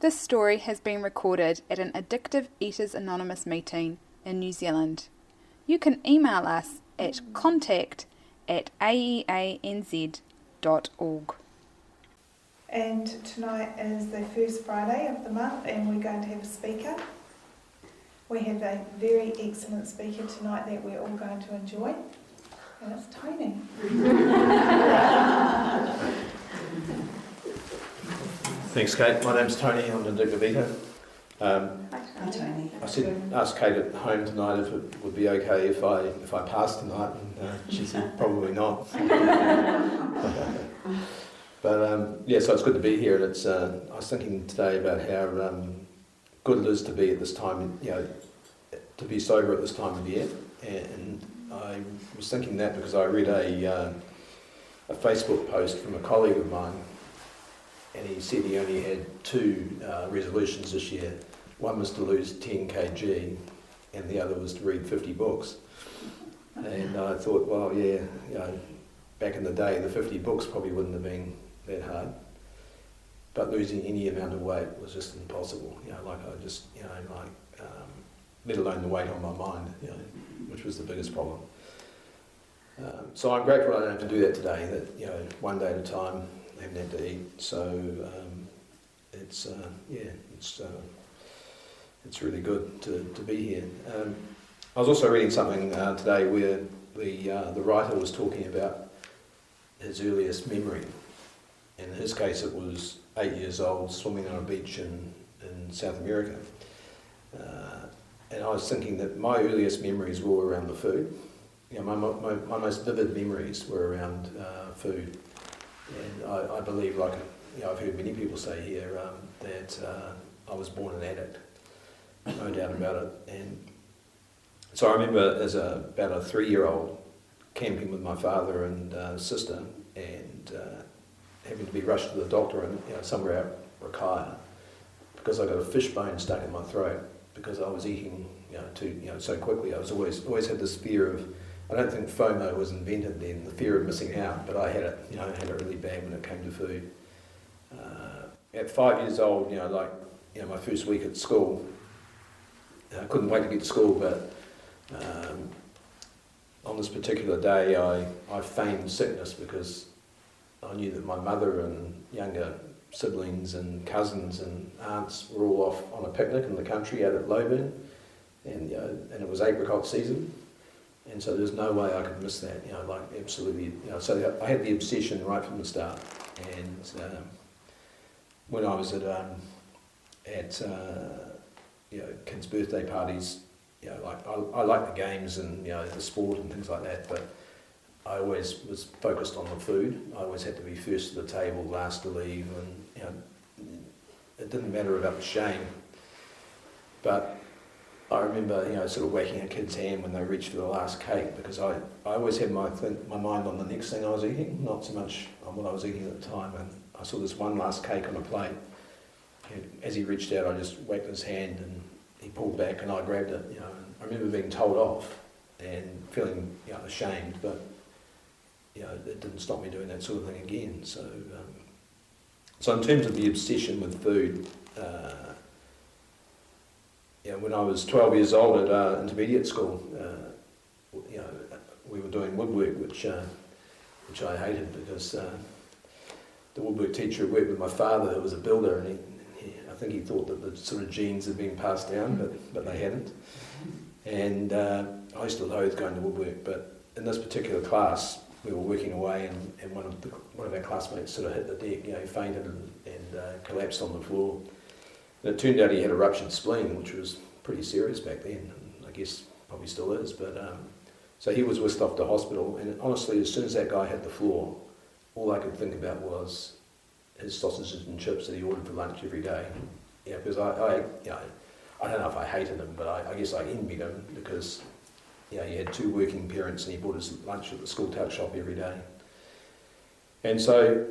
This story has been recorded at an Addictive Eaters Anonymous meeting in New Zealand. You can email us at contact@aeanz.org. And tonight is the first Friday of the month and we're going to have a speaker. We have a very excellent speaker tonight that we're all going to enjoy, and it's Tony. Thanks, Kate. My name's Tony. I'm an addictive eater. Hi, Tony. I asked Kate at home tonight if it would be okay if I passed tonight, and she said probably not. But so it's good to be here. And it's I was thinking today about how good it is to be at this time, to be sober at this time of year. And I was thinking that because I read a Facebook post from a colleague of mine, and he said he only had two resolutions this year. One was to lose 10 kg, and the other was to read 50 books. And I thought, well, back in the day, the 50 books probably wouldn't have been that hard. But losing any amount of weight was just impossible. Let alone the weight on my mind, which was the biggest problem. So I'm grateful I don't have to do that today. That one day at a time, I haven't had to eat. So it's really good to be here. I was also reading something today where the writer was talking about his earliest memory. In his case, it was 8 years old, swimming on a beach in South America. And I was thinking that my earliest memories were around the food. My most vivid memories were around food. And I believe, I've heard many people say here, that I was born an addict. No doubt about it. And so I remember as about a 3-year-old camping with my father and sister, and having to be rushed to the doctor and somewhere out Rakaya because I got a fish bone stuck in my throat because I was eating so quickly. I was always had this fear of, I don't think FOMO was invented then, the fear of missing out, but I had it. I had it really bad when it came to food. At 5 years old, my first week at school, I couldn't wait to get to school, but on this particular day I feigned sickness because I knew that my mother and younger siblings and cousins and aunts were all off on a picnic in the country out at Loburn, and it was apricot season, and so there's no way I could miss that, absolutely. So I had the obsession right from the start, and when I was at kids' birthday parties, I like the games and the sport and things like that, but I always was focused on the food. I always had to be first to the table, last to leave, and it didn't matter about the shame. But I remember sort of whacking a kid's hand when they reached for the last cake, because I always had my mind on the next thing I was eating, not so much on what I was eating at the time. And I saw this one last cake on a plate. As he reached out, I just whacked his hand and he pulled back and I grabbed it. And I remember being told off and feeling ashamed, but it didn't stop me doing that sort of thing again. So in terms of the obsession with food, when I was 12 years old at intermediate school, we were doing woodwork, which I hated because the woodwork teacher worked with my father, who was a builder, and I think he thought that the sort of genes had been passed down, but they hadn't. And I used to loathe going to woodwork, but in this particular class, we were working away, and one of our classmates sort of hit the deck, he fainted and collapsed on the floor. And it turned out he had a ruptured spleen, which was pretty serious back then, and I guess probably still is. But so he was whisked off to hospital, and honestly, as soon as that guy hit the floor, all I could think about was his sausages and chips that he ordered for lunch every day. Because I don't know if I hated him, but I guess I envied him because he had two working parents and he bought his lunch at the school tuck shop every day. And so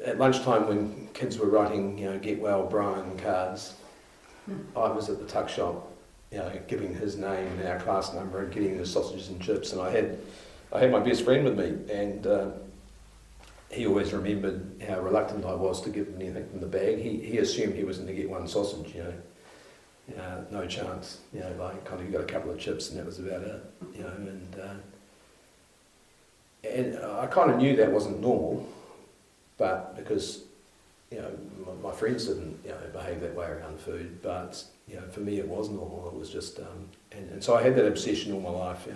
at lunchtime, when kids were writing, get well, Brian cards, I was at the tuck shop, giving his name and our class number and getting the sausages and chips. And I had my best friend with me, and he always remembered how reluctant I was to give him anything from the bag. He assumed he was going to get one sausage, no chance. Like kind of got a couple of chips and that was about it. And I kind of knew that wasn't normal, but because my friends didn't behave that way around food, but for me it was normal. It was just and so I had that obsession all my life,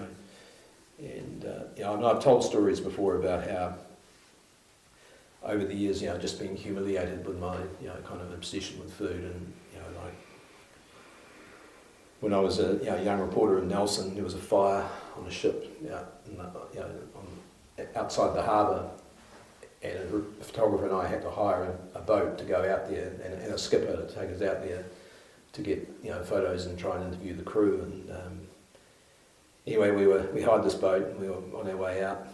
and I've told stories before about how over the years, just being humiliated with my kind of obsession with food, and like when I was a young reporter in Nelson, there was a fire on a ship outside the harbour, and a photographer and I had to hire a boat to go out there, and a skipper to take us out there to get photos and try and interview the crew. And anyway, we hired this boat and we were on our way out,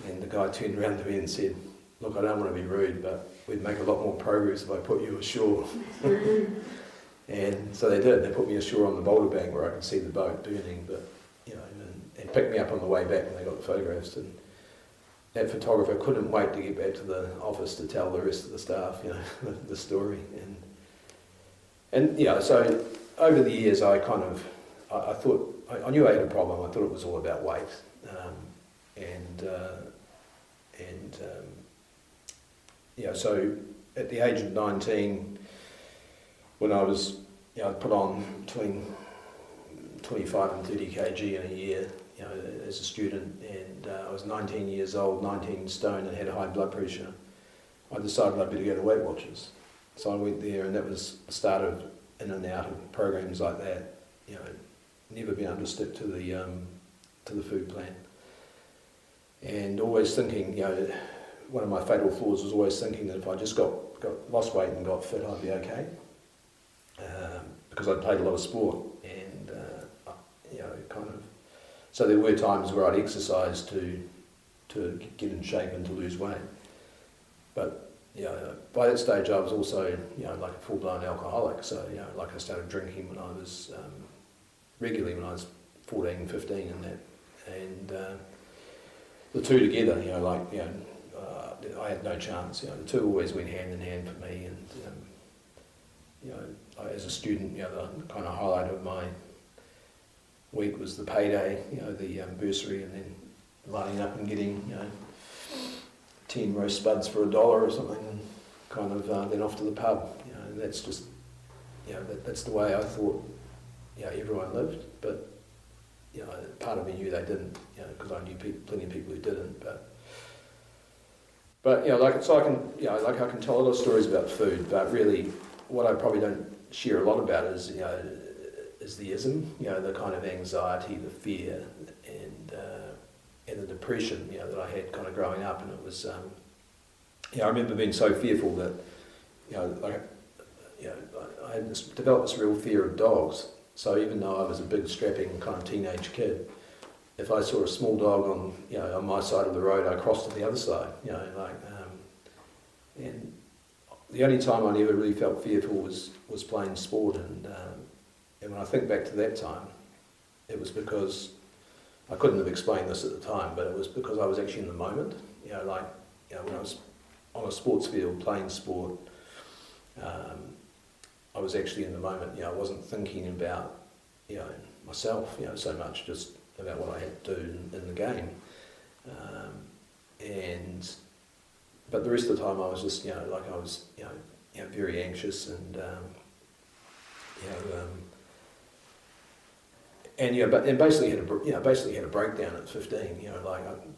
and the guy turned around to me and said, "Look, I don't want to be rude, but we'd make a lot more progress if I put you ashore." And so they did. They put me ashore on the boulder bank where I could see the boat burning, but and picked me up on the way back when they got the photographs. And that photographer couldn't wait to get back to the office to tell the rest of the staff, the story. And so over the years, I thought I knew I had a problem. I thought it was all about weight, so at the age of 19, when I was put on between 25 and 30 kg in a year, as a student, and I was 19 years old, 19 stone, and had high blood pressure, I decided I'd better go to Weight Watchers. So I went there, and that was the start of in and out of programs like that. Never been able to stick to the food plan, and always thinking, one of my fatal flaws was always thinking that if I just lost weight and got fit, I'd be okay, because I'd played a lot of sport, and so there were times where I'd exercise to get in shape and to lose weight. But by that stage I was also like a full-blown alcoholic. So like I started drinking when I was regularly when I was 14, 15, and that, and the two together, I had no chance. The two always went hand in hand for me, and as a student, the kind of highlight of my week was the payday, the bursary, and then lining up and getting 10 roast spuds for $1 or something, and kind of then off to the pub. And that's just that's the way I thought everyone lived. But part of me knew they didn't, because I knew plenty of people who didn't. But I can tell a lot of stories about food, but really what I probably don't share a lot about is the ism, the kind of anxiety, the fear, and the depression, that I had kind of growing up. And it was, I remember being so fearful that, I had developed this real fear of dogs. So even though I was a big, strapping kind of teenage kid, if I saw a small dog on my side of the road, I crossed to the other side, and the only time I never really felt fearful was playing sport. And when I think back to that time, it was because I couldn't have explained this at the time, but it was because I was actually in the moment. When I was on a sports field playing sport, I was actually in the moment. I wasn't thinking about myself, so much, just about what I had to do in the game. But the rest of the time I was just I was very anxious, and basically had a breakdown at 15.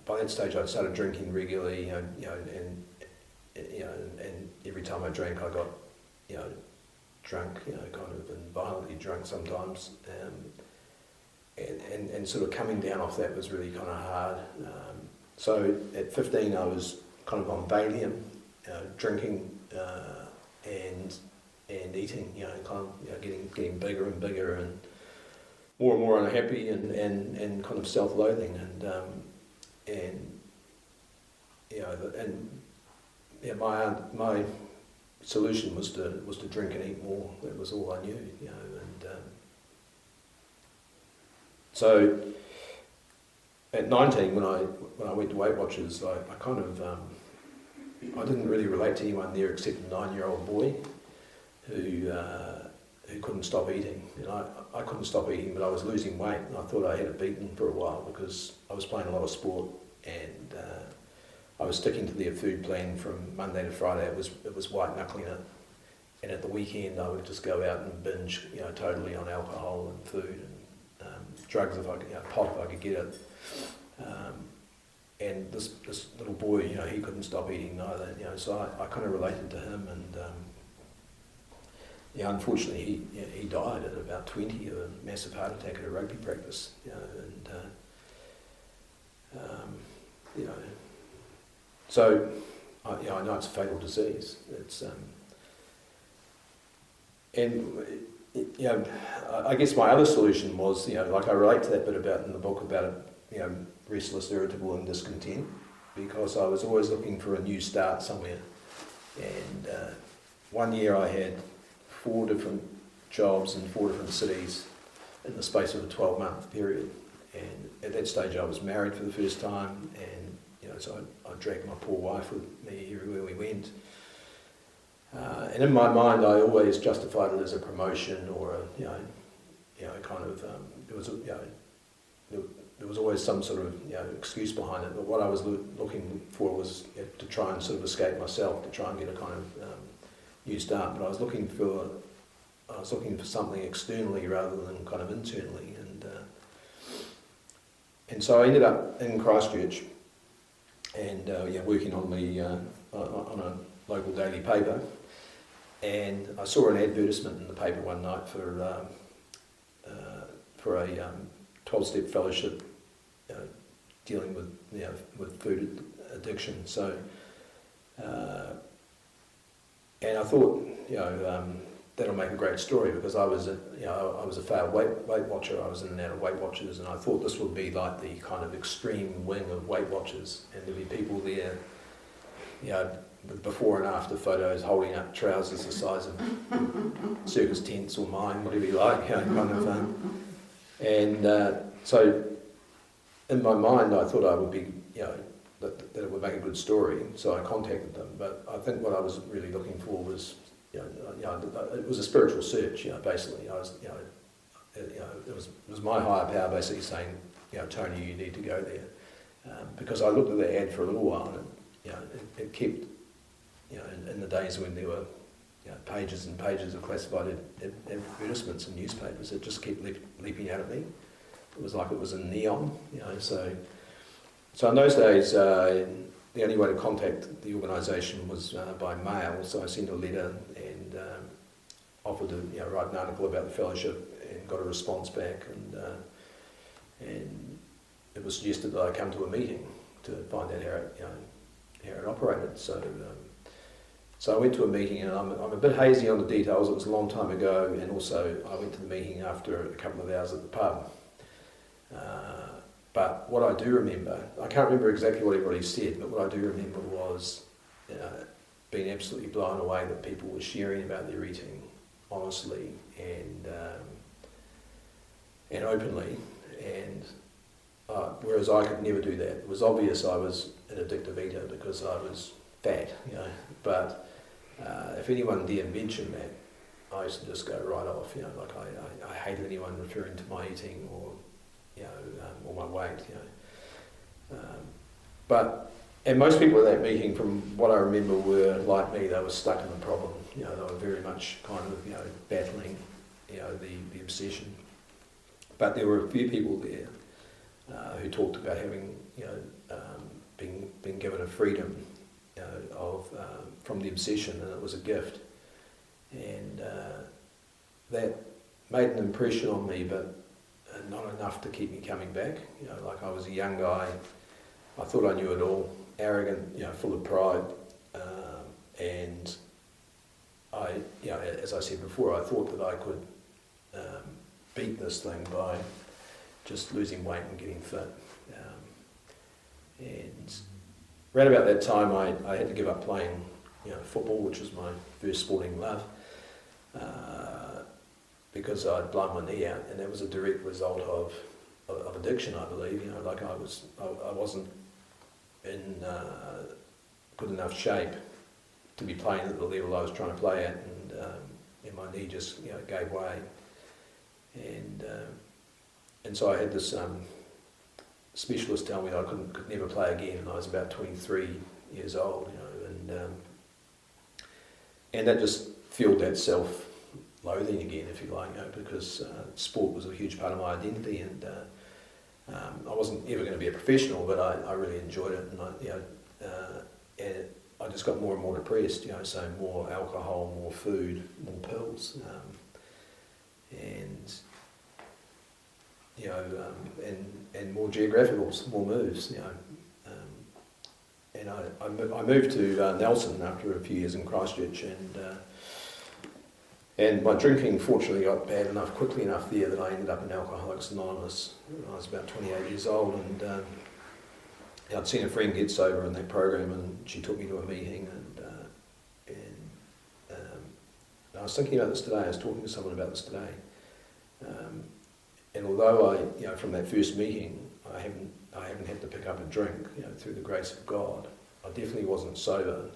By that stage I'd started drinking regularly, and every time I drank I got drunk, kind of, and violently drunk sometimes, and sort of coming down off that was really kind of hard. So at 15 I was kind of on Valium, drinking and eating, getting bigger and bigger, and more unhappy, and kind of self-loathing, my solution was to drink and eat more. That was all I knew, and so at 19, when I went to Weight Watchers, I kind of I didn't really relate to anyone there except a 9-year-old boy who couldn't stop eating. And I couldn't stop eating, but I was losing weight, and I thought I had it beaten for a while because I was playing a lot of sport, and I was sticking to their food plan from Monday to Friday. It was white knuckling it, and at the weekend I would just go out and binge, totally on alcohol and food and drugs if I could, pot if I could get it. And this little boy, he couldn't stop eating neither. So I kind of related to him, and unfortunately he died at about 20 of a massive heart attack at a rugby practice. So I know it's a fatal disease. It's I guess my other solution was, like I relate to that bit about in the book about restless, irritable, and discontent, because I was always looking for a new start somewhere. And one year I had 4 different jobs in 4 different cities in the space of a 12-month period. And at that stage I was married for the first time, and so I dragged my poor wife with me everywhere we went. And in my mind I always justified it as a promotion or there was always some sort of excuse behind it. But what I was looking for was to try and sort of escape myself, to try and get a kind of new start. But I was looking for something externally rather than kind of internally. And so I ended up in Christchurch and working on on a local daily paper. And I saw an advertisement in the paper one night for a 12-step fellowship dealing with food addiction. So, and I thought, that'll make a great story, because I was a failed Weight Watcher. I was in and out of Weight Watchers, and I thought this would be like the kind of extreme wing of Weight Watchers, and there'd be people there, with before and after photos holding up trousers the size of circus tents or mine, whatever you like, kind of. So in my mind I thought I would be, that it would make a good story, so I contacted them. But I think what I was really looking for was, it was a spiritual search, basically. It was my higher power basically saying, Tony, you need to go there. Because I looked at the ad for a little while, and it kept, in the days when there were pages and pages of classified advertisements in newspapers, it just kept leaping out at me. It was like it was in neon, So in those days, the only way to contact the organisation was by mail. So I sent a letter and offered to write an article about the fellowship, and got a response back. And it was suggested that I come to a meeting to find out how it operated. So I went to a meeting, and I'm a bit hazy on the details. It was a long time ago, and also I went to the meeting after a couple of hours at the pub. But what I do remember, I can't remember exactly what everybody said, but what I do remember was being absolutely blown away that people were sharing about their eating honestly and openly, and whereas I could never do that. It was obvious I was an addictive eater because I was fat, but if anyone dare mention that, I used to just go right off, like I hated anyone referring to my eating or my weight, and most people at that meeting, from what I remember, were like me. They were stuck in the problem. They were very much kind of battling, the obsession. But there were a few people there who talked about having, being given a freedom, from the obsession, and it was a gift, and that made an impression on me, but not enough to keep me coming back. Like I was a young guy, I thought I knew it all, arrogant, full of pride, and I, as I said before, I thought that I could beat this thing by just losing weight and getting fit. And around about that time, I had to give up playing, football, which was my first sporting love. Because I'd blown my knee out, and that was a direct result of addiction, I believe. Like I wasn't in good enough shape to be playing at the level I was trying to play at, and my knee just gave way, and so I had this specialist tell me that I could never play again, and I was about 23 years old, and that just fueled that self-loathing again, if you like, because sport was a huge part of my identity, and I wasn't ever going to be a professional, but I really enjoyed it, and I just got more and more depressed, so more alcohol, more food, more pills, and more geographicals, more moves, and I moved to Nelson after a few years in Christchurch, and my drinking fortunately got bad enough, quickly enough there, that I ended up in Alcoholics Anonymous when I was about 28 years old, and I'd seen a friend get sober in that program, and she took me to a meeting, and I was thinking about this today. I was talking to someone about this today, and although from that first meeting, I haven't had to pick up a drink, through the grace of God, I definitely wasn't sober,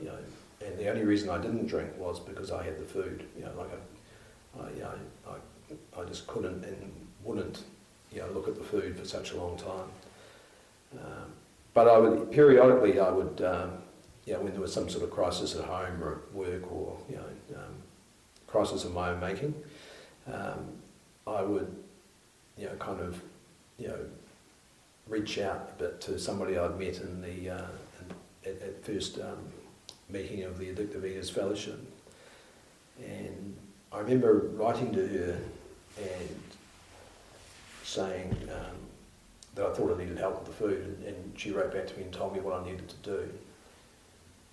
and the only reason I didn't drink was because I had the food, I just couldn't and wouldn't, look at the food for such a long time. But I would periodically, when there was some sort of crisis at home or at work, or crisis of my own making, I would, reach out a bit to somebody I'd met in the at first meeting of the Addictive Eaters Fellowship, and I remember writing to her and saying that I thought I needed help with the food, and she wrote back to me and told me what I needed to do.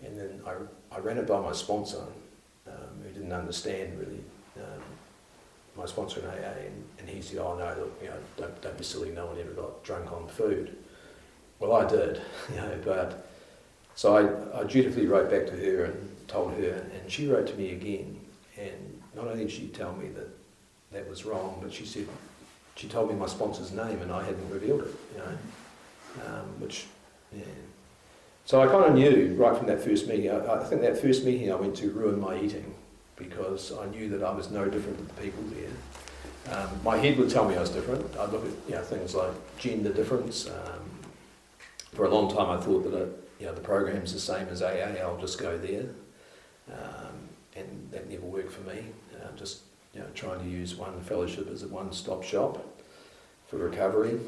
And then I ran it by my sponsor, who didn't understand really, my sponsor in AA, and he said, "Oh no, look, don't be silly, no one ever got drunk on food." Well, I did, but so I dutifully wrote back to her and told her, and she wrote to me again, and not only did she tell me that was wrong, but she told me my sponsor's name, and I hadn't revealed it, So I kind of knew right from that first meeting. I think that first meeting I went to ruined my eating, because I knew that I was no different than the people there. My head would tell me I was different. I'd look at things like gender difference. For a long time I thought that the program's the same as AA, I'll just go there, and that never worked for me. Just trying to use one fellowship as a one-stop shop for recovery,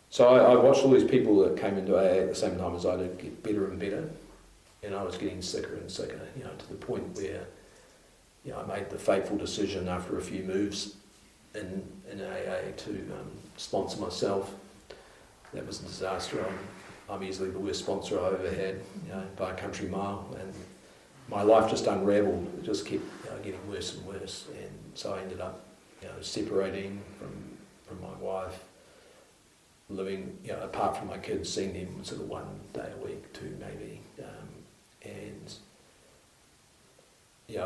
so I watched all these people that came into AA at the same time as I did get better and better, and I was getting sicker and sicker, to the point where I made the fateful decision after a few moves in AA to sponsor myself. That was a disaster. I'm easily the worst sponsor I ever had, by a country mile, and my life just unravelled. It just kept getting worse and worse, and so I ended up separating from my wife, living apart from my kids, seeing them sort of 1 day a week, 2 maybe, and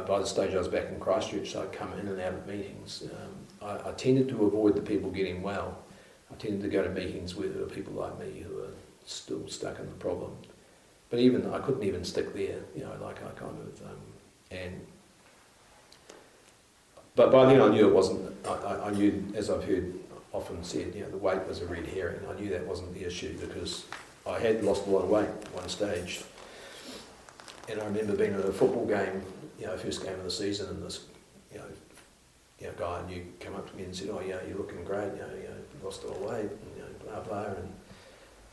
by the stage I was back in Christchurch, so I'd come in and out of meetings. I tended to avoid the people getting well. I tended to go to meetings where there were people like me who were still stuck in the problem. But even I couldn't even stick there, but by then I knew it wasn't. I knew, as I've heard often said, the weight was a red herring. I knew that wasn't the issue, because I had lost a lot of weight at one stage. And I remember being at a football game, first game of the season, and this, guy I knew come up to me and said, "Oh, you're looking great, you lost a lot of weight, and, blah, blah." And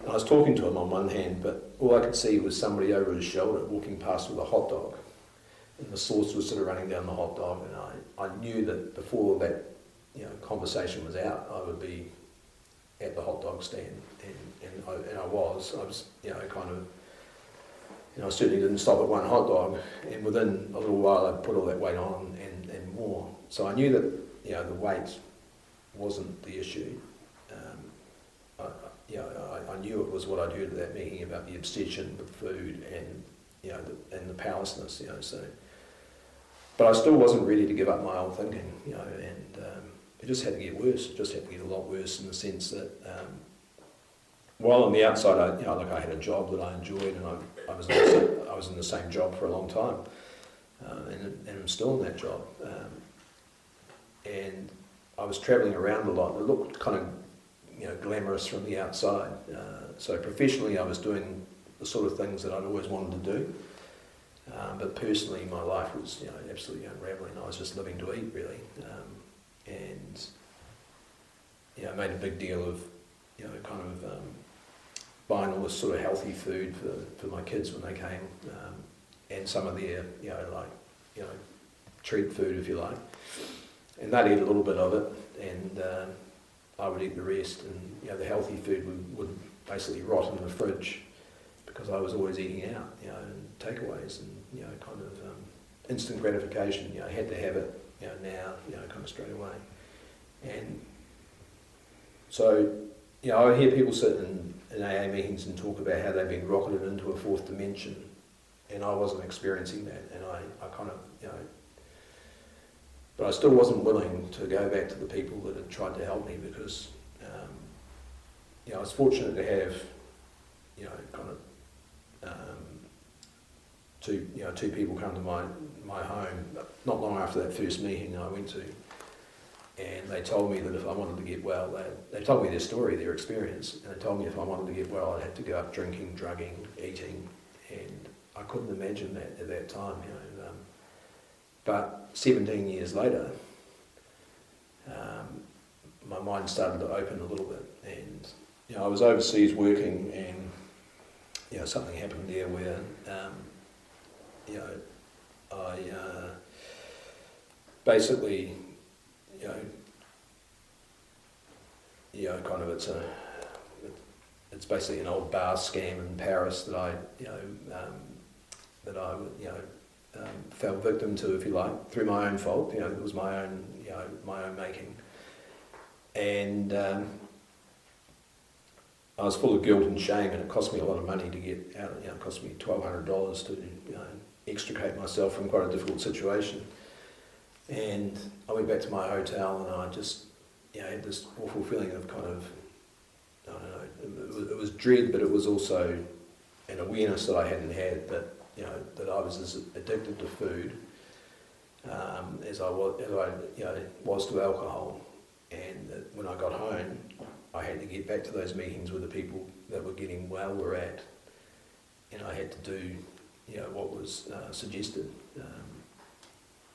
I was talking to him on one hand, but all I could see was somebody over his shoulder walking past with a hot dog. And the sauce was sort of running down the hot dog, and I knew that before that conversation was out, I would be at the hot dog stand, and I was I certainly didn't stop at one hot dog, and within a little while I put all that weight on and more. So I knew that the weight wasn't the issue. I knew it was what I'd heard at that meeting about the obsession with food and and the powerlessness. So, but I still wasn't ready to give up my old thinking. And it just had to get worse. It just had to get a lot worse, in the sense that while on the outside, I had a job that I enjoyed, and I was in the same job for a long time, and I'm still in that job. And I was travelling around a lot. It looked kind of, glamorous from the outside. So professionally, I was doing the sort of things that I'd always wanted to do. But personally, my life was, absolutely unravelling. I was just living to eat, really. And I made a big deal of, buying all this sort of healthy food for my kids when they came, and some of their, treat food, if you like. And they'd eat a little bit of it, and I would eat the rest. And, the healthy food would basically rot in the fridge because I was always eating out, and takeaways and, instant gratification. I had to have it, now, kind of straight away. And so, I hear people sit in AA meetings and talk about how they've been rocketed into a fourth dimension, and I wasn't experiencing that, and I kind of, but I still wasn't willing to go back to the people that had tried to help me because, I was fortunate to have, two people come to my home not long after that first meeting I went to, and they told me that if I wanted to get well, they told me their story, their experience, and they told me if I wanted to get well, I'd have to go up drinking, drugging, eating, and I couldn't imagine that at that time, But 17 years later, my mind started to open a little bit, and I was overseas working, and something happened there where I basically it's basically an old bar scam in Paris that I fell victim to, if you like, through my own fault. It was my own making, and I was full of guilt and shame, and it cost me a lot of money to get out. It cost me $1,200 to extricate myself from quite a difficult situation. And I went back to my hotel, and I just had this awful feeling of kind of, I don't know, it was dread, but it was also an awareness that I hadn't had that that I was as addicted to food as I was to alcohol, and that when I got home, I had to get back to those meetings with the people that were getting well were at, and I had to do what was suggested.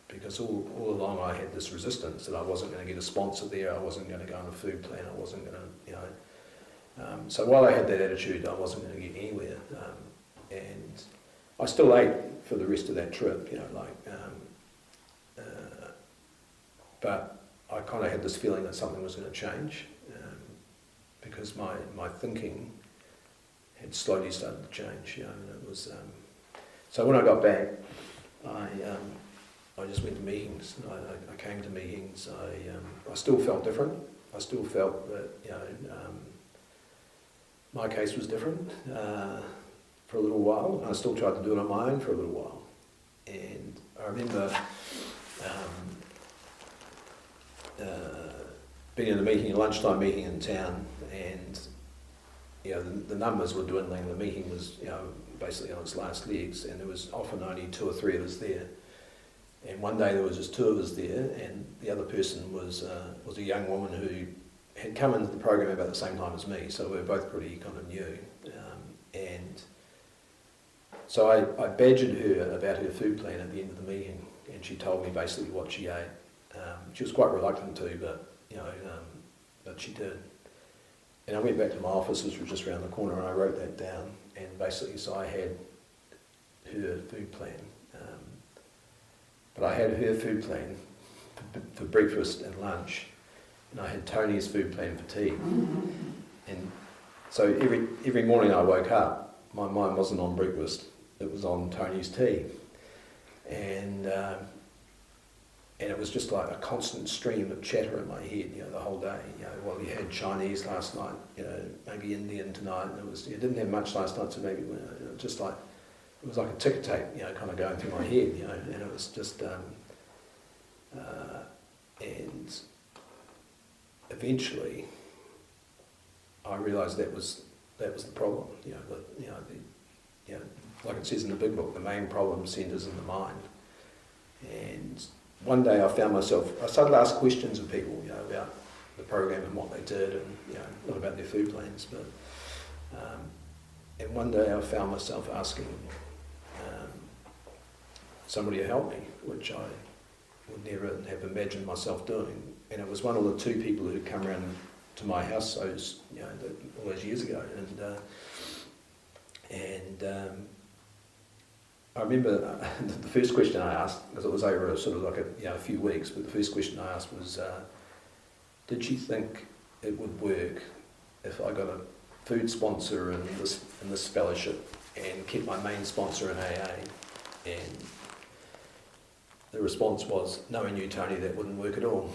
Because all along I had this resistance that I wasn't going to get a sponsor there, I wasn't going to go on a food plan, I wasn't going to, so while I had that attitude, I wasn't going to get anywhere. And I still ate for the rest of that trip, but I kind of had this feeling that something was going to change, because my thinking had slowly started to change, and it was, so when I got back, I just went to meetings. I came to meetings. I still felt different. I still felt that my case was different for a little while. I still tried to do it on my own for a little while. And I remember being in a lunchtime meeting in town, and the numbers were dwindling. The meeting was basically on its last legs, and there was often only 2 or 3 of us there. And one day there was just 2 of us there, and the other person was a young woman who had come into the program about the same time as me, so we were both pretty kind of new. And so I badgered her about her food plan at the end of the meeting, and she told me basically what she ate. She was quite reluctant to, but she did. And I went back to my office, which was just around the corner, and I wrote that down. And basically, so I had her food plan. But I had her food plan for breakfast and lunch, and I had Tony's food plan for tea. And so every morning I woke up, my mind wasn't on breakfast, it was on Tony's tea. And it was just like a constant stream of chatter in my head, the whole day. Well, you had Chinese last night, maybe Indian tonight, and you didn't have much last night, so maybe just like, it was like a ticker tape, kind of going through my head, and it was just, and eventually I realised that was that was the problem. Like it says in the big book, the main problem centres in the mind. And one day I found myself, I started to ask questions of people, about the program and what they did, and not about their food plans, but and one day I found myself asking somebody to help me, which I would never have imagined myself doing. And it was one of the two people who had come around to my house all those years ago, and I remember the first question I asked, because it was over sort of like a few weeks, but the first question I asked was, did she think it would work if I got a food sponsor in this fellowship and kept my main sponsor in AA? And the response was, knowing you, Tony, that wouldn't work at all.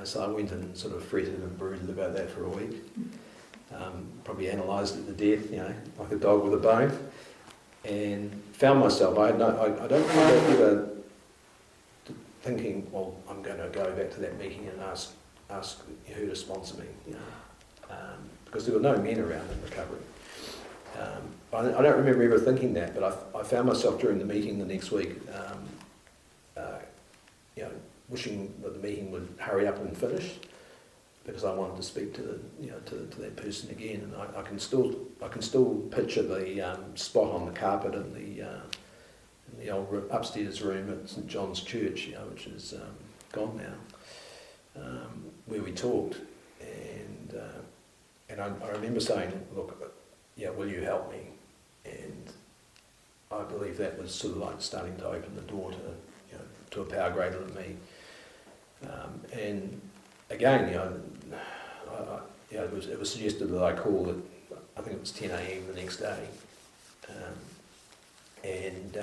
So I went and sort of fretted and brooded about that for a week. Probably analysed it to death, like a dog with a bone, and found myself, I don't remember ever thinking, well, I'm going to go back to that meeting and ask her to sponsor me, because there were no men around in recovery. I don't remember ever thinking that, but I found myself during the meeting the next week, wishing that the meeting would hurry up and finish, because I wanted to speak to to that person again, and I can still picture the spot on the carpet in the old upstairs room at St John's Church, which is gone now, where we talked, and I remember saying, look, will you help me? And I believe that was sort of like starting to open the door to a power greater than me, and again, it was suggested that I call it, I think it was 10 a.m. the next day, and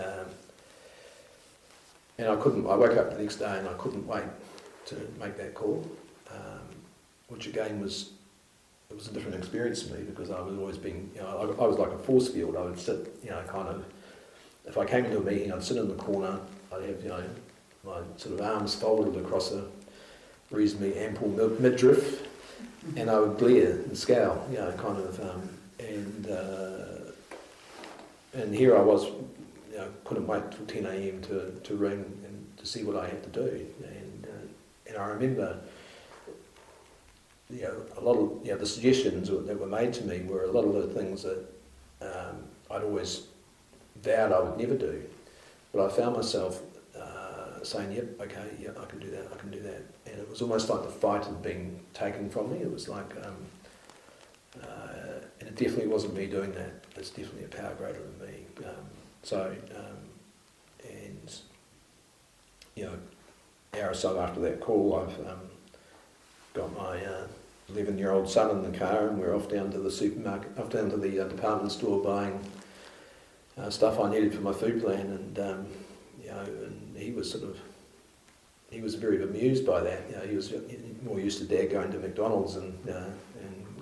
I woke up the next day and I couldn't wait to make that call, which again was a different experience for me, because I was always being, I was like a force field. I would sit, kind of, if I came into a meeting, I'd sit in the corner, I'd have, my sort of arms folded across a reasonably ample midriff, and I would glare and scowl, kind of, and here I was, couldn't wait till 10 a.m. to ring and to see what I had to do, and I remember, a lot of the suggestions that were made to me were a lot of the things that I'd always vowed I would never do, but I found myself saying, yep, okay, yeah, I can do that, and it was almost like the fight had been taken from me. It was like, and it definitely wasn't me doing that. It's definitely a power greater than me. An hour or so after that call, I've got my 11-year-old son in the car, and we're off down to the supermarket, off down to the department store, buying stuff I needed for my food plan, and he was very bemused by that. He was more used to Dad going to McDonald's and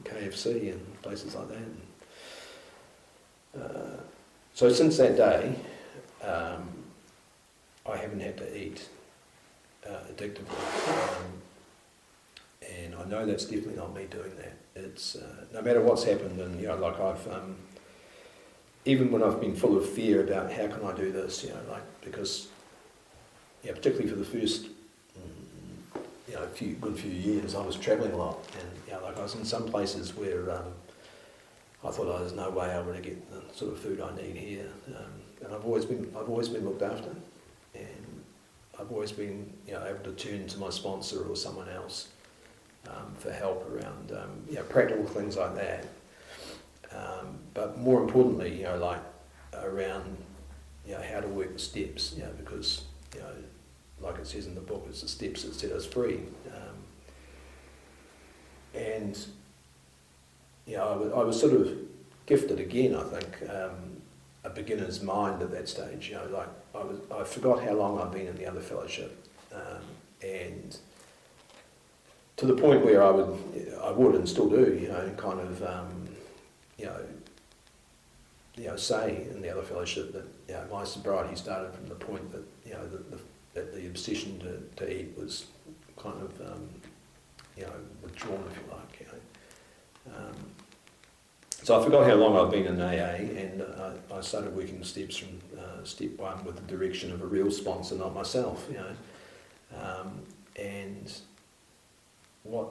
KFC and places like that. So since that day, I haven't had to eat addictively, and I know that's definitely not me doing that. It's no matter what's happened, and like I've even when I've been full of fear about how can I do this, because particularly for the first few years, I was travelling a lot, and I was in some places where I thought, there's no way I'm going to get the sort of food I need here, and I've always been looked after, and I've always been able to turn to my sponsor or someone else for help around practical things like that, but more importantly, like around how to work the steps, because like it says in the book, it's the steps that set us free, and I was sort of gifted again, I think, a beginner's mind at that stage. I forgot how long I'd been in the other fellowship, and to the point where I would and still do, kind of, say in the other fellowship that my sobriety started from the point that that the obsession to eat was kind of withdrawn, if you like. So I forgot how long I've been in AA, and I started working the steps from step one with the direction of a real sponsor, not myself, you know. And what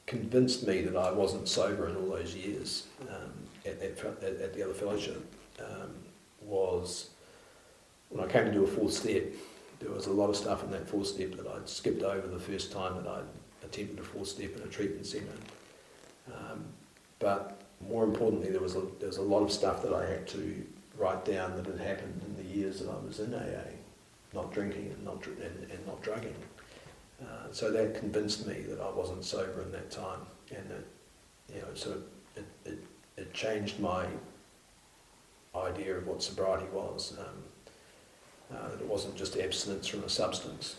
convinced me that I wasn't sober in all those years at the other fellowship was when I came to do a fourth step. There was a lot of stuff in that fourth step that I'd skipped over the first time that I'd attempted a fourth step in a treatment centre. But more importantly, there was a lot of stuff that I had to write down that had happened in the years that I was in AA, not drinking and not drugging. So that convinced me that I wasn't sober in that time, and that, you know, so it changed my idea of what sobriety was. That it wasn't just abstinence from a substance.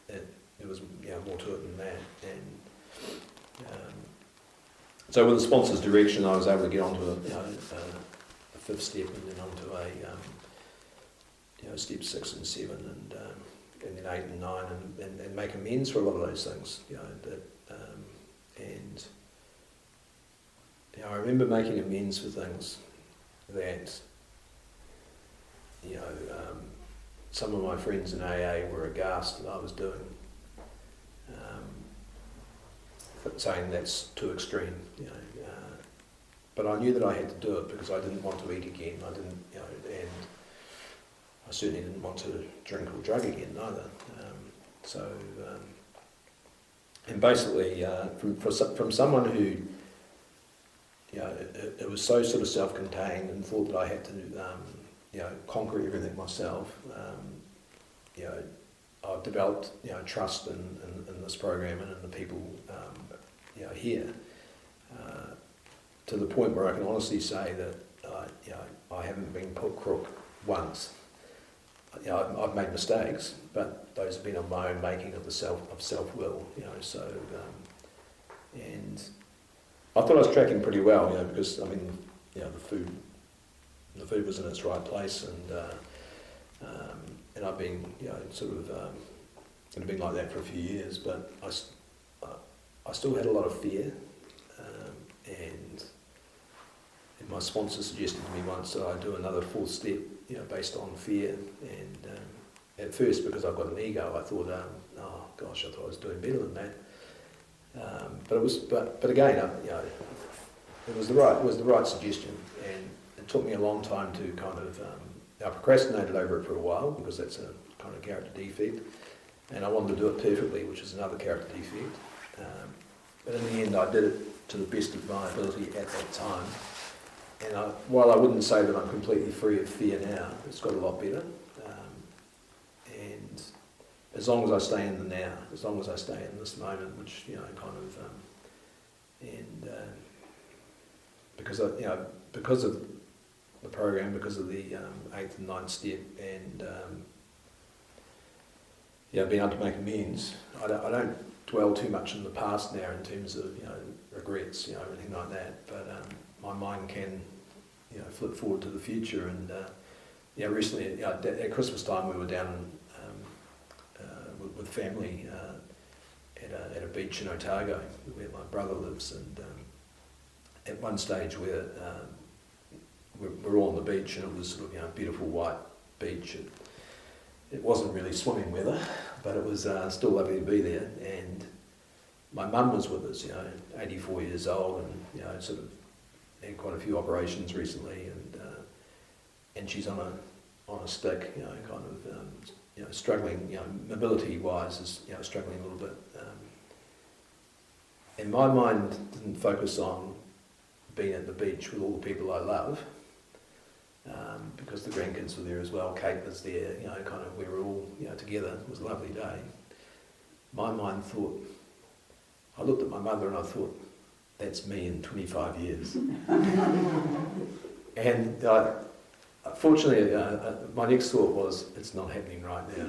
There was, you know, more to it than that. And so with the sponsor's direction, I was able to get onto a fifth step, and then onto step 6 and 7, and then 8 and 9, and make amends for a lot of those things. You know, and you know, I remember making amends for things that, you know, some of my friends in AA were aghast that I was doing, saying that's too extreme, you know. But I knew that I had to do it because I didn't want to eat again. I didn't, you know, and I certainly didn't want to drink or drug again either. And basically, from someone who, you know, it was so sort of self-contained and thought that I had to, you know, conquer everything myself. You know, I've developed, you know, trust in this program and in the people, you know, here, to the point where I can honestly say that, you know, I haven't been put crook once. You know, I've made mistakes, but those have been on my own making of self-will. You know, so and I thought I was tracking pretty well, you know, because I mean, you know, the food was in its right place, and I've been, you know, sort of, it had been like that for a few years, but I still had a lot of fear, and my sponsor suggested to me once that I do another fourth step, you know, based on fear, and at first, because I've got an ego, I thought, oh gosh, I thought I was doing better than that, but again, you know, it was the right suggestion, and it took me a long time to kind of, I procrastinated over it for a while because that's a kind of character defect, and I wanted to do it perfectly, which is another character defect. But in the end, I did it to the best of my ability at that time. And while I wouldn't say that I'm completely free of fear now, it's got a lot better. And as long as I stay in the now, as long as I stay in this moment, which, you know, kind of, because of the program, because of the 8th and 9th step, and yeah, being able to make amends, I don't dwell too much in the past now in terms of, you know, regrets, you know, anything like that. But my mind can, you know, flip forward to the future. And yeah, recently, you know, at Christmas time, we were down with family at a beach in Otago where my brother lives, and at one stage we're all on the beach, and it was sort of, you know, beautiful white beach. It wasn't really swimming weather, but it was still lovely to be there. And my mum was with us, you know, 84 years old, and, you know, sort of had quite a few operations recently, and she's on a stick, you know, kind of, you know, struggling, you know, mobility-wise is, you know, struggling a little bit. And my mind didn't focus on being at the beach with all the people I love, because the grandkids were there as well, Kate was there, you know, kind of, we were all, you know, together. It was a lovely day. My mind thought, I looked at my mother and I thought, that's me in 25 years. And fortunately, my next thought was, it's not happening right now.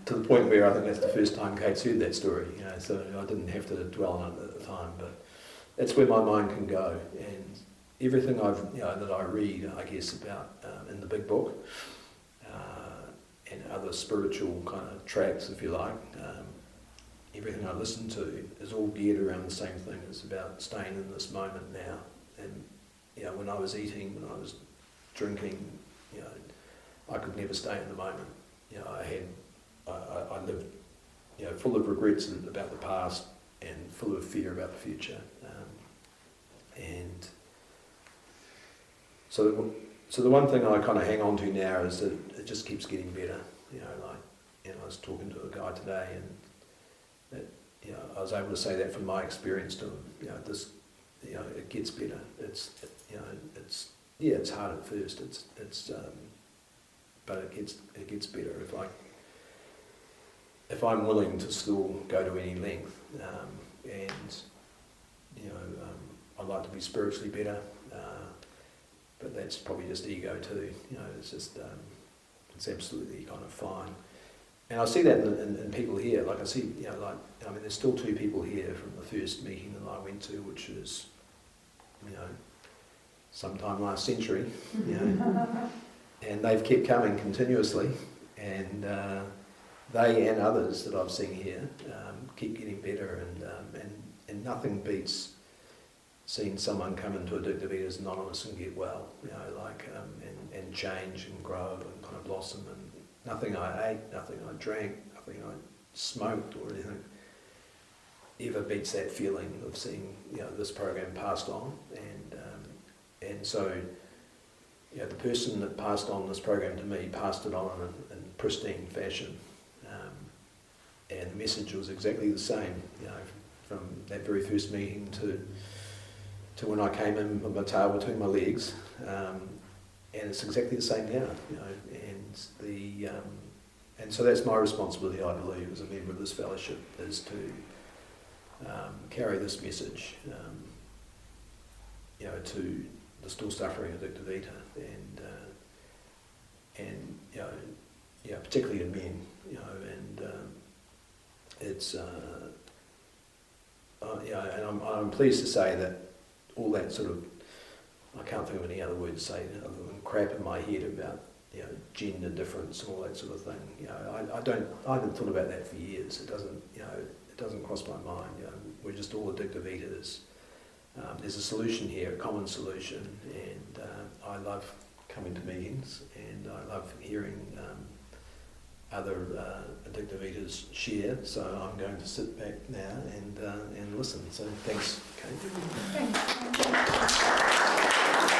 To the point where I think that's the first time Kate's heard that story, you know, so I didn't have to dwell on it at the time, but that's where my mind can go. And everything that I read, I guess, about in the big book, and other spiritual kind of tracts, if you like, everything I listen to is all geared around the same thing. It's about staying in this moment now. And when I was eating, when I was drinking, I could never stay in the moment. I lived, full of regrets about the past and full of fear about the future. And so the one thing I kind of hang on to now is that it just keeps getting better. I was talking to a guy today, and that, I was able to say that from my experience to him. It gets better. It's hard at first. But it gets better if I'm willing to still go to any length. I'd like to be spiritually better, but that's probably just ego too. It's just it's absolutely kind of fine. And I see that in people here. Like I see, there's still 2 people here from the first meeting that I went to, which was, sometime last century, and they've kept coming continuously, and they and others that I've seen here keep getting better, and nothing beats seeing someone come into Addictive Eaters Anonymous and get well, and change and grow and kind of blossom. And nothing I ate, nothing I drank, nothing I smoked or anything ever beats that feeling of seeing this program passed on. And so the person that passed on this program to me passed it on in pristine fashion, and the message was exactly the same, from that very first meeting to when I came in with my tail between my legs, and it's exactly the same now, and so that's my responsibility, I believe, as a member of this fellowship, is to carry this message, to the still suffering addictive eater, and particularly in men, and it's and I'm pleased to say that all that sort of, I can't think of any other word to say other than crap in my head about gender difference and all that sort of thing. I haven't thought about that for years. It doesn't cross my mind. We're just all addictive eaters. There's a solution here, a common solution, and I love coming to meetings, and I love hearing other addictive eaters share. So I'm going to sit back now and listen. So thanks, Kate. Thanks.